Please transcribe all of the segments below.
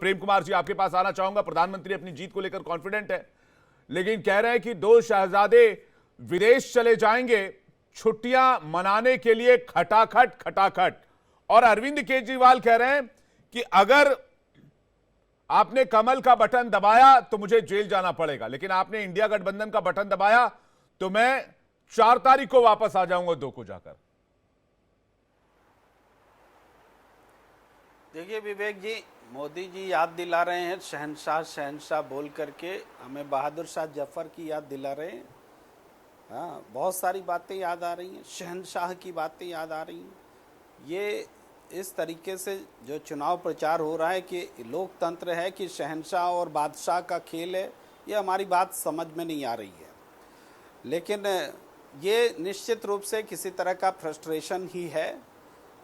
प्रेम कुमार जी आपके पास आना चाहूंगा। प्रधानमंत्री अपनी जीत को लेकर कॉन्फिडेंट है, लेकिन कह रहे हैं कि 2 शहजादे विदेश चले जाएंगे छुट्टियां मनाने के लिए, खटाखट खटाखट। और अरविंद केजरीवाल कह रहे हैं कि अगर आपने कमल का बटन दबाया तो मुझे जेल जाना पड़ेगा, लेकिन आपने इंडिया गठबंधन का बटन दबाया तो मैं 4 तारीख को वापस आ जाऊंगा 2 को जाकर। देखिए विवेक जी, मोदी जी याद दिला रहे हैं शहंशाह शहंशाह बोल करके, हमें बहादुर शाह जफर की याद दिला रहे हैं। हाँ, बहुत सारी बातें याद आ रही हैं, शहंशाह की बातें याद आ रही हैं। ये इस तरीके से जो चुनाव प्रचार हो रहा है कि लोकतंत्र है कि शहंशाह और बादशाह का खेल है, ये हमारी बात समझ में नहीं आ रही है। लेकिन ये निश्चित रूप से किसी तरह का फ्रस्ट्रेशन ही है।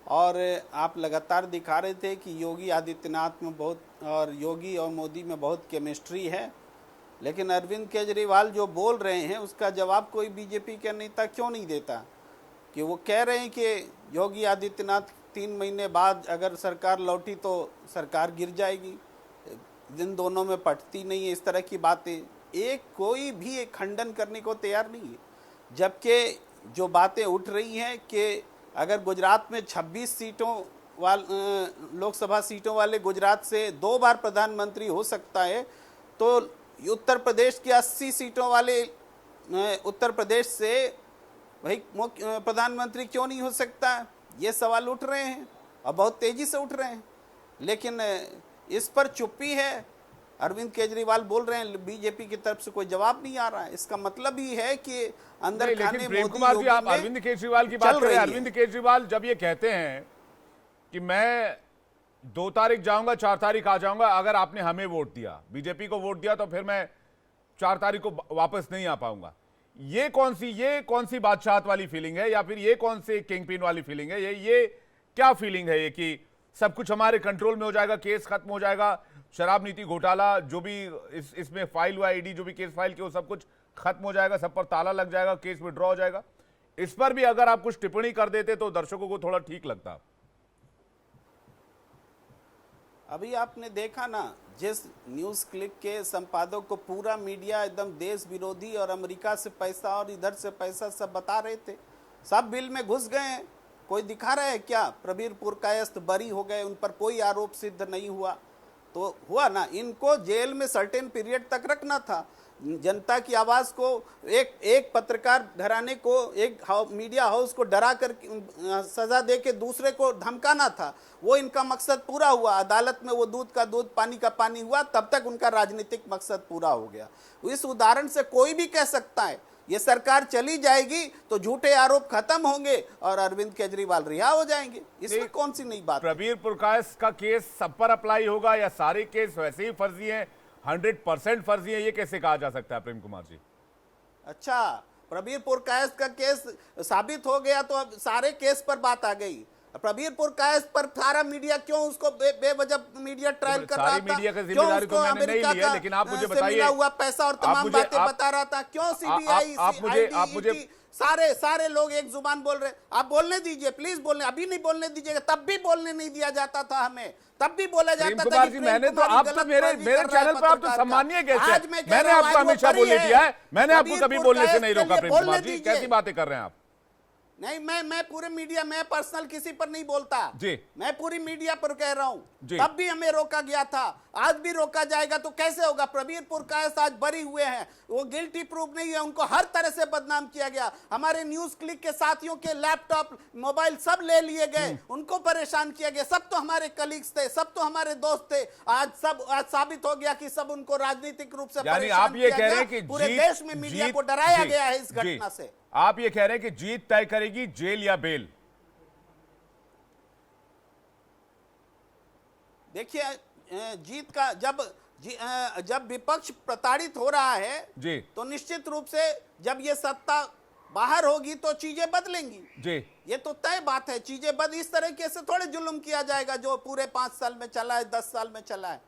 और आप लगातार दिखा रहे थे कि योगी आदित्यनाथ में बहुत, और योगी और मोदी में बहुत केमिस्ट्री है, लेकिन अरविंद केजरीवाल जो बोल रहे हैं उसका जवाब कोई बीजेपी के नेता क्यों नहीं देता। कि वो कह रहे हैं कि योगी आदित्यनाथ 3 महीने बाद अगर सरकार लौटी तो सरकार गिर जाएगी, दिन दोनों में पटती नहीं है, इस तरह की बातें कोई भी एक खंडन करने को तैयार नहीं है। जबकि जो बातें उठ रही हैं कि अगर गुजरात में 26 सीटों लोकसभा सीटों वाले गुजरात से 2 बार प्रधानमंत्री हो सकता है, तो उत्तर प्रदेश की 80 सीटों वाले उत्तर प्रदेश से भाई प्रधानमंत्री क्यों नहीं हो सकता, ये सवाल उठ रहे हैं और बहुत तेजी से उठ रहे हैं। लेकिन इस पर चुप्पी है। अरविंद केजरीवाल बोल रहे हैं, बीजेपी की तरफ से कोई जवाब नहीं आ रहा है। इसका मतलब ही है कि अंदर खाने प्रेम कुमार जी, आप अरविंद केजरीवाल की बात करें। अरविंद केजरीवाल जब ये कहते हैं कि मैं 2 तारीख जाऊंगा, 4 तारीख आ जाऊंगा, अगर आपने हमें वोट दिया, बीजेपी को वोट दिया, तो फिर मैं 4 तारीख को वापस नहीं आ पाऊंगा, ये कौन सी बादशाहत वाली फीलिंग है, या फिर ये कौन सी किंगपिन वाली फीलिंग है? ये क्या फीलिंग है ये कि सब कुछ हमारे कंट्रोल में हो जाएगा, केस खत्म हो जाएगा, शराब नीति घोटाला जो भी इसमें फाइल हुआ, ईडी जो भी केस फाइल किया, वो सब कुछ खत्म हो जाएगा, सब पर ताला लग जाएगा, केस विड्रॉ हो जाएगा? इस पर भी अगर आप कुछ टिप्पणी कर देते तो दर्शकों को थोड़ा ठीक लगता। अभी आपने देखा ना, जिस न्यूज़ क्लिक के संपादक को पूरा मीडिया एकदम देश विरोधी और अमेरिका से पैसा और इधर से पैसा सब बता रहे थे, सब बिल में घुस गए हैं। कोई दिखा रहा है क्या? प्रवीर पुरकायस्थ बरी हो गए, उन पर कोई आरोप सिद्ध नहीं हुआ। तो हुआ ना, इनको जेल में सर्टेन पीरियड तक रखना था। जनता की आवाज को, एक पत्रकार घराने को, एक मीडिया हाउस को डरा कर सजा दे के दूसरे को धमकाना था। वो इनका मकसद पूरा हुआ। अदालत में वो दूध का दूध पानी का पानी हुआ, तब तक उनका राजनीतिक मकसद पूरा हो गया। इस उदाहरण से कोई भी कह सकता है ये सरकार चली जाएगी तो झूठे आरोप खत्म होंगे और अरविंद केजरीवाल रिहा हो जाएंगे। इसमें कौन सी नई बात? प्रवीर पुरकायस्थ का केस सब पर अप्लाई होगा या सारे केस वैसे ही फर्जी हैं, 100% फर्जी है, ये कैसे कहा जा सकता है प्रेम कुमार जी? अच्छा, प्रवीर पुरकायस्थ का केस साबित हो गया तो अब सारे केस पर बात आ गई। प्रवीर पुरकायस्थ पर सारा मीडिया क्यों उसको बेवजह मीडिया ट्रायल कर रहा था? मीडिया की जिम्मेदारी तो मैंने नहीं ली है, लेकिन आप मुझे बताइए, मिला हुआ पैसा और तमाम बातें बता रहा था। क्यों सीबीआई, आप मुझे सारे लोग एक जुबान बोल रहे। आप बोलने दीजिए, प्लीज बोलने। अभी नहीं बोलने दीजिएगा, तब भी बोलने नहीं दिया जाता था हमें, तब भी बोला जाता था कि मैंने तो, आप तो मेरे चैनल पर आप तो सम्मानीय कैसे? मैंने आपको हमेशा बोलने दिया है, मैंने आपको कभी बोलने से नहीं रोका। प्रेम कुमार जी, कैसी बातें कर रहे हैं आप? नहीं, मैं पूरे मीडिया में पर्सनल किसी पर नहीं बोलता जी, मैं पूरी मीडिया पर कह रहा हूं। तब भी हमें रोका गया था, आज भी रोका जाएगा। तो कैसे होगा? प्रवीर पुरकायस्थ आज बरी हुए हैं, वो गिल्टी प्रूफ नहीं है, उनको हर तरह से बदनाम किया गया। हमारे न्यूज क्लिक के साथियों के लैपटॉप मोबाइल सब ले लिए गए, उनको परेशान किया गया। सब तो हमारे कलीग्स थे, सब तो हमारे दोस्त थे। आज साबित हो गया कि सब उनको राजनीतिक रूप से आप ये कह रहे हैं कि पूरे देश में मीडिया को डराया गया है इस घटना से। आप ये कह रहे हैं कि जीत तय करेगी जेल या बेल? देखिए, जीत का जब विपक्ष प्रताड़ित हो रहा है जी, तो निश्चित रूप से जब ये सत्ता बाहर होगी तो चीजें बदलेंगी जी। ये तो तय बात है। चीजें इस तरीके से थोड़े जुल्म किया जाएगा जो पूरे 5 साल में चला है, 10 साल में चला है।